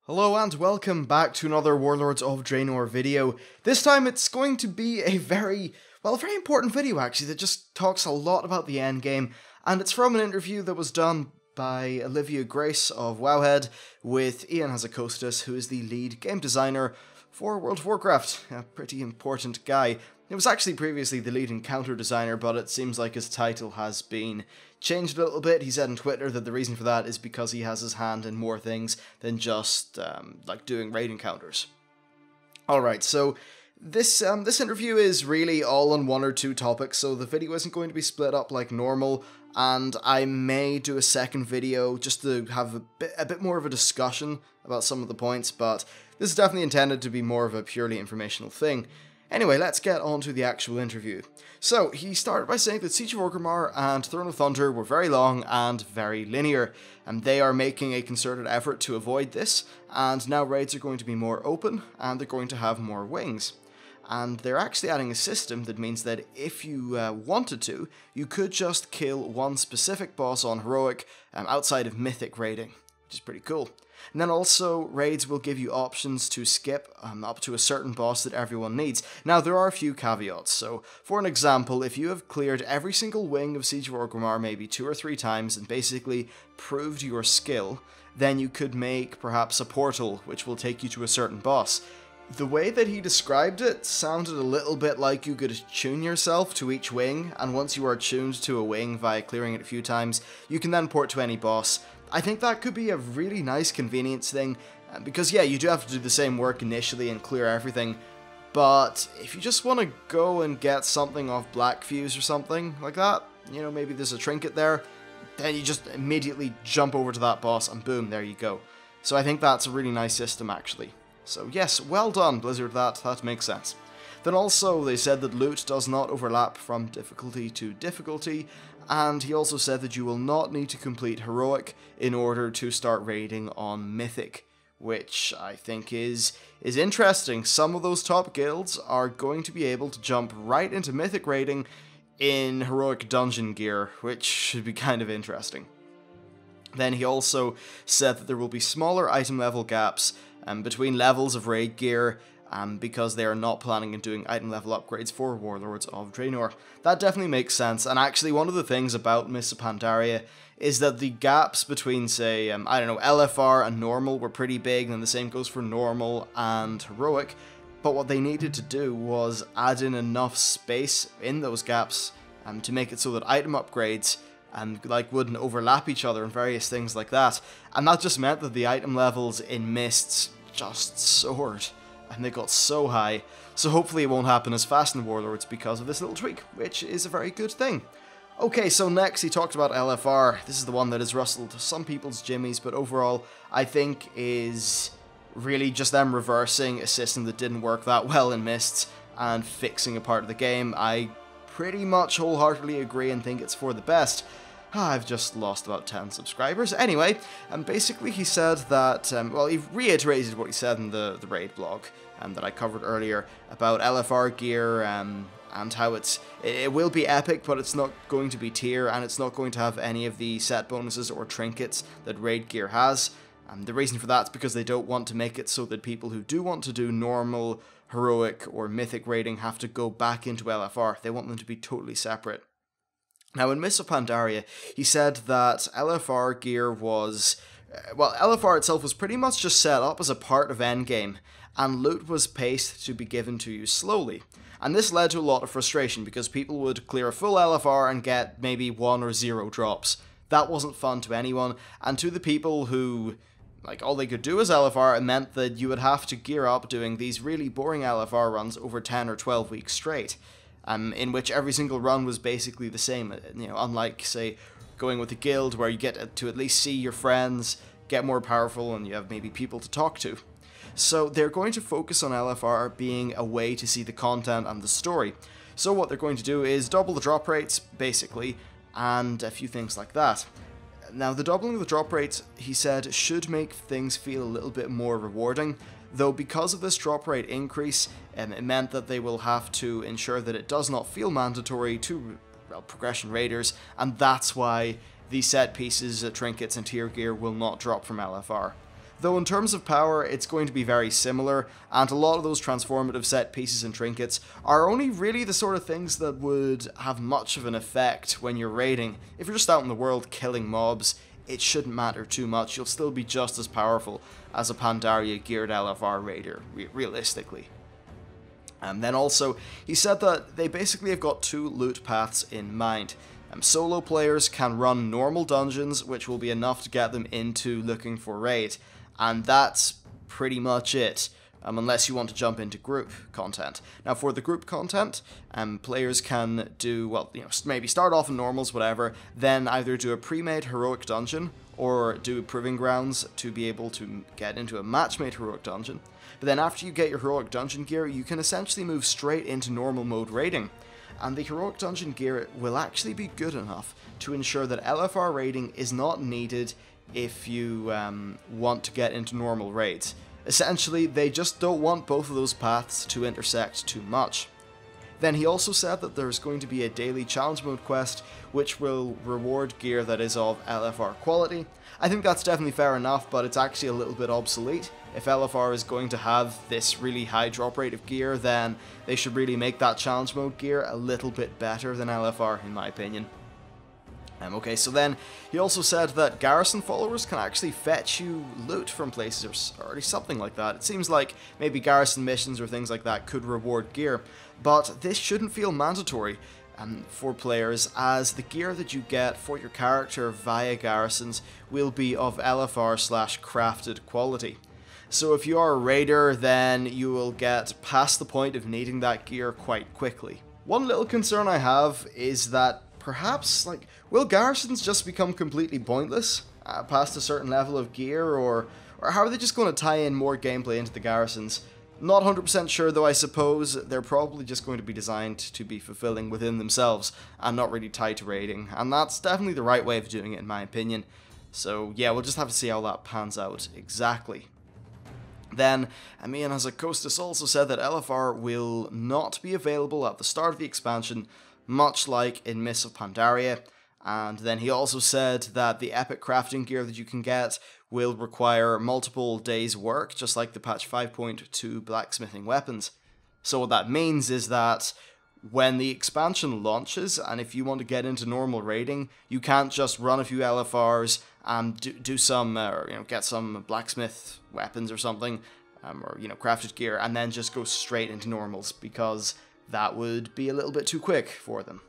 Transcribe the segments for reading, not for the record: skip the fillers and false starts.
Hello and welcome back to another Warlords of Draenor video. This time it's going to be a very important video actually that just talks a lot about the endgame, and it's from an interview that was done by Olivia Grace of Wowhead with Ian Hazzikostas, who is the lead game designer for World of Warcraft, a pretty important guy. He was actually previously the lead encounter designer, but it seems like his title has been changed a little bit. He said on Twitter that the reason for that is because he has his hand in more things than just like doing raid encounters. Alright, so this interview is really all on one or two topics, so the video isn't going to be split up like normal, and I may do a second video just to have a bit more of a discussion about some of the points, but this is definitely intended to be more of a purely informational thing. Anyway, let's get on to the actual interview. So, he started by saying that Siege of Orgrimmar and Throne of Thunder were very long and very linear, and they are making a concerted effort to avoid this, and now raids are going to be more open, and they're going to have more wings. And they're actually adding a system that means that if you wanted to, you could just kill one specific boss on Heroic outside of Mythic raiding, which is pretty cool. And then also, raids will give you options to skip up to a certain boss that everyone needs. Now, there are a few caveats, so for an example, if you have cleared every single wing of Siege of Orgrimmar maybe 2 or 3 times and basically proved your skill, then you could make perhaps a portal which will take you to a certain boss. The way that he described it sounded a little bit like you could attune yourself to each wing, and once you are attuned to a wing via clearing it a few times, you can then port to any boss. I think that could be a really nice convenience thing, because yeah, you do have to do the same work initially and clear everything, but if you just want to go and get something off Black Fuse or something like that, you know, maybe there's a trinket there, then you just immediately jump over to that boss and boom, there you go. So I think that's a really nice system actually. So yes, well done Blizzard, that makes sense. Then also they said that loot does not overlap from difficulty to difficulty, and he also said that you will not need to complete Heroic in order to start raiding on Mythic, which I think is interesting. Some of those top guilds are going to be able to jump right into Mythic raiding in Heroic dungeon gear, which should be kind of interesting. Then he also said that there will be smaller item level gaps between levels of raid gear, because they are not planning on doing item level upgrades for Warlords of Draenor. That definitely makes sense, and actually one of the things about Mists of Pandaria is that the gaps between, say, I don't know, LFR and normal were pretty big, and the same goes for normal and heroic, but what they needed to do was add in enough space in those gaps to make it so that item upgrades wouldn't overlap each other and various things like that, and that just meant that the item levels in Mists just soared, and they got so high, so hopefully it won't happen as fast in Warlords because of this little tweak, which is a very good thing. Okay, so next he talked about LFR. This is the one that has rustled some people's jimmies, but overall I think is really just them reversing a system that didn't work that well in Mists and fixing a part of the game. I pretty much wholeheartedly agree and think it's for the best. I've just lost about 10 subscribers. Anyway, basically he said that, well, he reiterated what he said in the raid blog that I covered earlier about LFR gear and how it will be epic, but it's not going to be tier, and it's not going to have any of the set bonuses or trinkets that raid gear has. The reason for that is because they don't want to make it so that people who do want to do normal, heroic, or mythic raiding have to go back into LFR. They want them to be totally separate. Now, in Mists of Pandaria, he said that LFR gear was... well, LFR itself was pretty much just set up as a part of Endgame, and loot was paced to be given to you slowly. And this led to a lot of frustration, because people would clear a full LFR and get maybe 1 or 0 drops. That wasn't fun to anyone, and to the people who... like, all they could do was LFR, it meant that you would have to gear up doing these really boring LFR runs over 10 or 12 weeks straight. In which every single run was basically the same, you know, unlike, say, going with a guild where you get to at least see your friends, get more powerful, and you have maybe people to talk to. So they're going to focus on LFR being a way to see the content and the story. So what they're going to do is double the drop rates, basically, and a few things like that. Now, the doubling of the drop rates, he said, should make things feel a little bit more rewarding, though because of this drop rate increase, it meant that they will have to ensure that it does not feel mandatory to, well, progression raiders, and that's why the set pieces, trinkets, and tier gear will not drop from LFR. though in terms of power it's going to be very similar, and a lot of those transformative set pieces and trinkets are only really the sort of things that would have much of an effect when you're raiding. If you're just out in the world killing mobs, it shouldn't matter too much, you'll still be just as powerful as a Pandaria geared LFR raider, realistically. And then also, he said that they basically have got two loot paths in mind. Solo players can run normal dungeons, which will be enough to get them into looking for raid, and that's pretty much it, unless you want to jump into group content. Now for the group content, players can do, well, maybe start off in normals, whatever, then either do a pre-made heroic dungeon, or do Proving Grounds to be able to get into a match-made heroic dungeon. But then after you get your heroic dungeon gear, you can essentially move straight into normal mode raiding. And the heroic dungeon gear will actually be good enough to ensure that LFR raiding is not needed if you want to get into normal raids. Essentially, they just don't want both of those paths to intersect too much. Then he also said that there's going to be a daily challenge mode quest which will reward gear that is of LFR quality. I think that's definitely fair enough, but it's actually a little bit obsolete. If LFR is going to have this really high drop rate of gear, then they should really make that challenge mode gear a little bit better than LFR, in my opinion. Okay, so then he also said that garrison followers can actually fetch you loot from places or something like that. It seems like maybe garrison missions or things like that could reward gear, but this shouldn't feel mandatory for players, as the gear that you get for your character via garrisons will be of LFR/crafted quality. So if you are a raider, then you will get past the point of needing that gear quite quickly. One little concern I have is that perhaps, will garrisons just become completely pointless past a certain level of gear, or how are they just going to tie in more gameplay into the garrisons? Not 100% sure, though. I suppose they're probably just going to be designed to be fulfilling within themselves and not really tied to raiding, and that's definitely the right way of doing it in my opinion. So yeah, we'll just have to see how that pans out exactly. Then, Amian Hazakostas also said that LFR will not be available at the start of the expansion, much like in Mists of Pandaria, and then he also said that the epic crafting gear that you can get will require multiple days' work, just like the patch 5.2 blacksmithing weapons. So what that means is that when the expansion launches, and if you want to get into normal raiding, you can't just run a few LFRs and do some, get some blacksmith weapons or something, or crafted gear, and then just go straight into normals, because that would be a little bit too quick for them.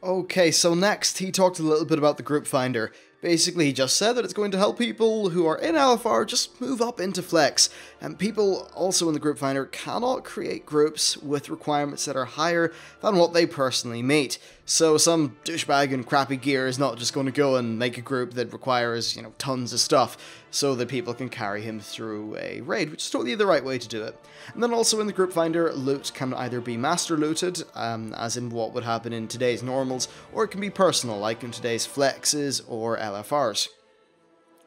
Okay, so next he talked a little bit about the group finder. Basically, he just said that it's going to help people who are in LFR just move up into Flex, and people also in the group finder cannot create groups with requirements that are higher than what they personally meet. So some douchebag in crappy gear is not just going to go and make a group that requires, tons of stuff, so that people can carry him through a raid, which is totally the right way to do it. And then also in the group finder, loot can either be master looted, as in what would happen in today's normals, or it can be personal, like in today's flexes or LFRs.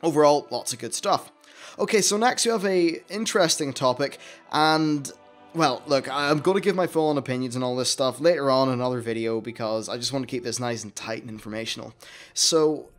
Overall, lots of good stuff. Okay, so next we have a interesting topic, and well, look, I'm going to give my full-on opinions on all this stuff later on in another video, because I just want to keep this nice and tight and informational. So,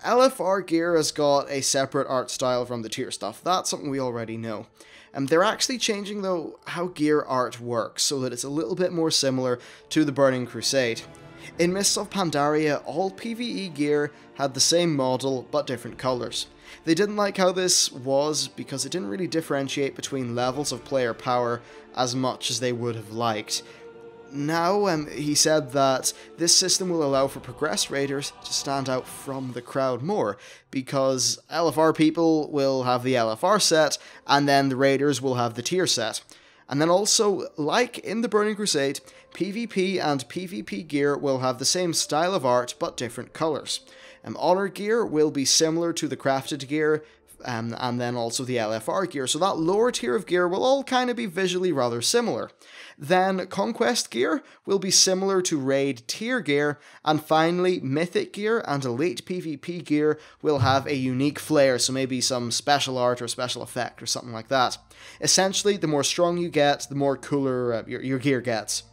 LFR gear has got a separate art style from the tier stuff. That's something we already know. And they're actually changing, though, how gear art works, so that it's a little bit more similar to the Burning Crusade. In Mists of Pandaria, all PvE gear had the same model, but different colours. They didn't like how this was, because it didn't really differentiate between levels of player power as much as they would have liked. Now, he said that this system will allow for progressed raiders to stand out from the crowd more, because LFR people will have the LFR set, and then the raiders will have the tier set. And then also, like in the Burning Crusade, PvP and PvP gear will have the same style of art, but different colours. Honor gear will be similar to the crafted gear, and then also the LFR gear, so that lower tier of gear will all kind of be visually rather similar. Then Conquest gear will be similar to Raid tier gear, and finally Mythic gear and Elite PvP gear will have a unique flair, so maybe some special art or special effect or something like that. Essentially, the more strong you get, the more cooler your gear gets.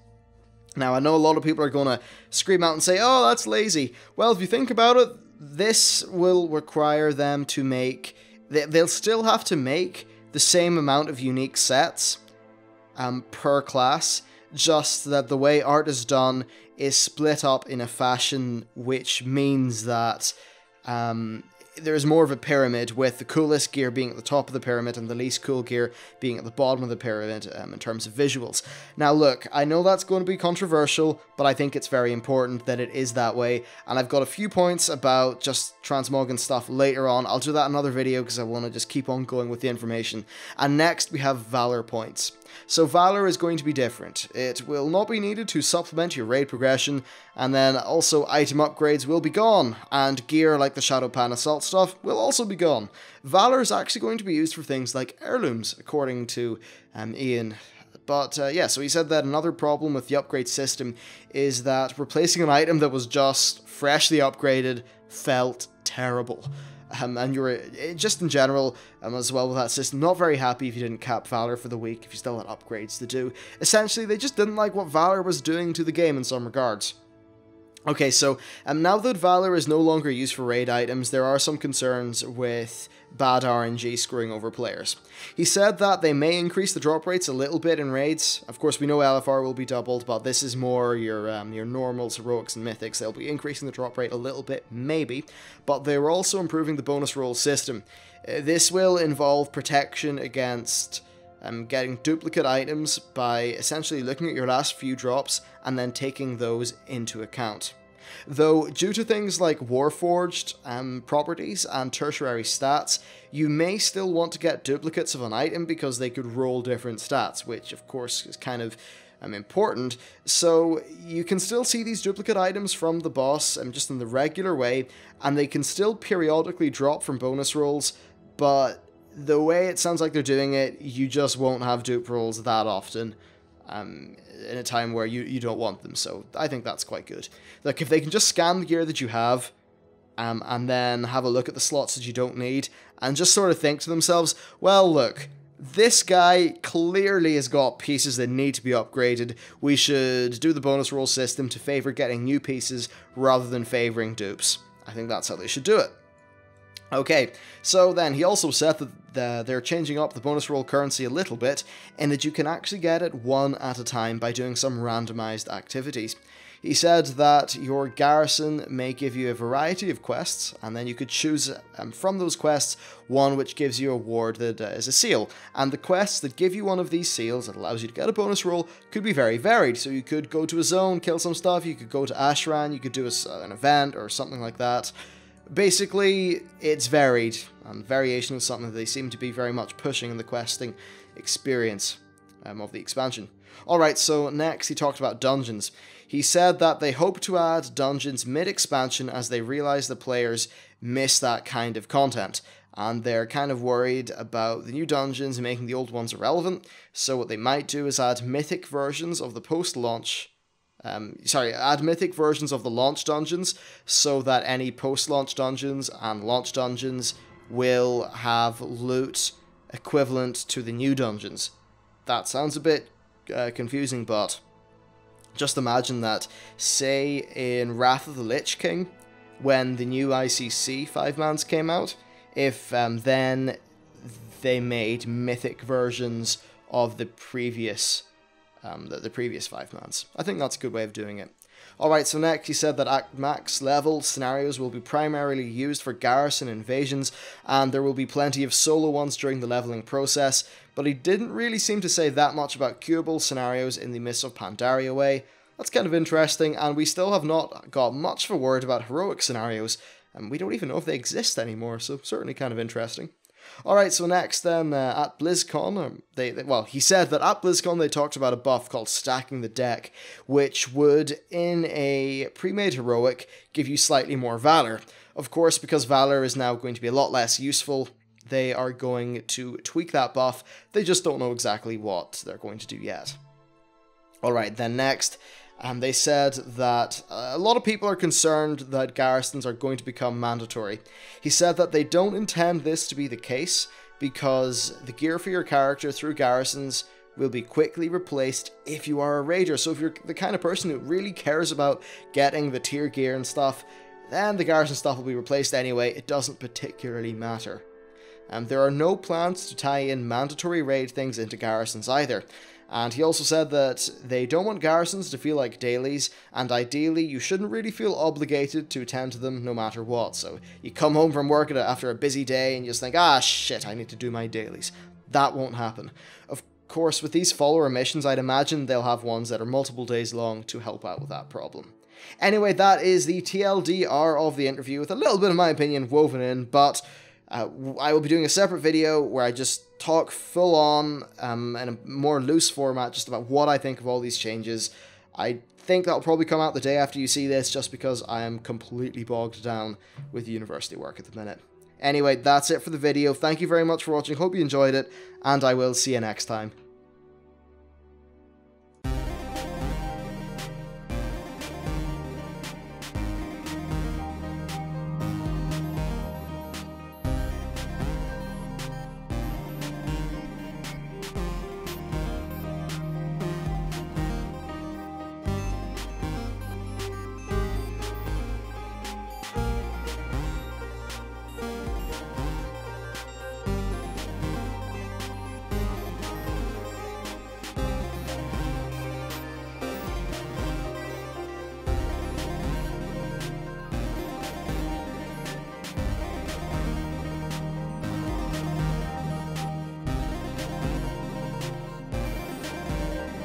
Now, I know a lot of people are going to scream out and say, oh, that's lazy. Well, if you think about it, this will require them to make they'll still have to make the same amount of unique sets per class, just that the way art is done is split up in a fashion which means that there's more of a pyramid, with the coolest gear being at the top of the pyramid and the least cool gear being at the bottom of the pyramid in terms of visuals. Now look, I know that's going to be controversial, but I think it's very important that it is that way, and I've got a few points about just transmogging stuff later on. I'll do that in another video because I want to just keep on going with the information. And next we have Valor Points. So Valor is going to be different. It will not be needed to supplement your raid progression, and then also item upgrades will be gone, and gear like the Shadow Pan Assault stuff will also be gone. Valor is actually going to be used for things like heirlooms, according to Ian. But yeah, so he said that another problem with the upgrade system is that replacing an item that was just freshly upgraded felt terrible. And you were, just in general, as well with that system, not very happy if you didn't cap Valor for the week, if you still had upgrades to do. Essentially, they just didn't like what Valor was doing to the game in some regards. Okay, so now that Valor is no longer used for raid items, there are some concerns with bad RNG screwing over players. He said that they may increase the drop rates a little bit in raids. Of course, we know LFR will be doubled, but this is more your normals, heroics, and mythics. They'll be increasing the drop rate a little bit, maybe, but they were also improving the bonus roll system. This will involve protection against getting duplicate items by essentially looking at your last few drops and then taking those into account. Though, due to things like Warforged properties and tertiary stats, you may still want to get duplicates of an item because they could roll different stats, which of course is kind of important. So you can still see these duplicate items from the boss just in the regular way, and they can still periodically drop from bonus rolls, but the way it sounds like they're doing it, you just won't have dupe rolls that often in a time where you don't want them, so I think that's quite good. Look, if they can just scan the gear that you have, and then have a look at the slots that you don't need, and just sort of think to themselves, well look, this guy clearly has got pieces that need to be upgraded, we should do the bonus roll system to favour getting new pieces rather than favouring dupes. I think that's how they should do it. Okay, so then he also said that they're changing up the bonus roll currency a little bit, in that you can actually get it one at a time by doing some randomized activities. He said that your garrison may give you a variety of quests, and then you could choose from those quests one which gives you a ward that is a seal. And the quests that give you one of these seals that allows you to get a bonus roll could be very varied. So you could go to a zone, kill some stuff, you could go to Ashran, you could do an event or something like that. Basically, it's varied, and variation is something that they seem to be very much pushing in the questing experience of the expansion. Alright, so next he talked about dungeons. He said that they hope to add dungeons mid-expansion as they realize the players miss that kind of content, and they're kind of worried about the new dungeons and making the old ones irrelevant, so what they might do is add mythic versions of the post-launch add mythic versions of the launch dungeons so that any post-launch dungeons and launch dungeons will have loot equivalent to the new dungeons. That sounds a bit confusing, but just imagine that, say in Wrath of the Lich King, when the new ICC 5-mans came out, if then they made mythic versions of the previous 5-mans. I think that's a good way of doing it. Alright, so next he said that at max level, scenarios will be primarily used for garrison invasions, and there will be plenty of solo ones during the leveling process, but he didn't really seem to say that much about queuable scenarios in the Mists of Pandaria way. That's kind of interesting, and we still have not got much of a word about heroic scenarios, and we don't even know if they exist anymore, so certainly kind of interesting. Alright, so next then, at BlizzCon, he said that at BlizzCon they talked about a buff called Stacking the Deck, which would, in a pre-made heroic, give you slightly more Valor. Of course, because Valor is now going to be a lot less useful, they are going to tweak that buff, they just don't know exactly what they're going to do yet. Alright, then next, they said that a lot of people are concerned that garrisons are going to become mandatory. He said that they don't intend this to be the case because the gear for your character through garrisons will be quickly replaced if you are a raider. So if you're the kind of person who really cares about getting the tier gear and stuff, then the garrison stuff will be replaced anyway. It doesn't particularly matter. There are no plans to tie in mandatory raid things into garrisons either. And he also said that they don't want garrisons to feel like dailies, and ideally you shouldn't really feel obligated to attend to them no matter what. So you come home from work after a busy day and you just think, ah shit, I need to do my dailies. That won't happen. Of course, with these follower missions, I'd imagine they'll have ones that are multiple days long to help out with that problem. Anyway, that is the TLDR of the interview, with a little bit of my opinion woven in, but I will be doing a separate video where I just talk full on in a more loose format just about what I think of all these changes. I think that'll probably come out the day after you see this, just because I am completely bogged down with university work at the minute. Anyway, that's it for the video. Thank you very much for watching, hope you enjoyed it, and I will see you next time.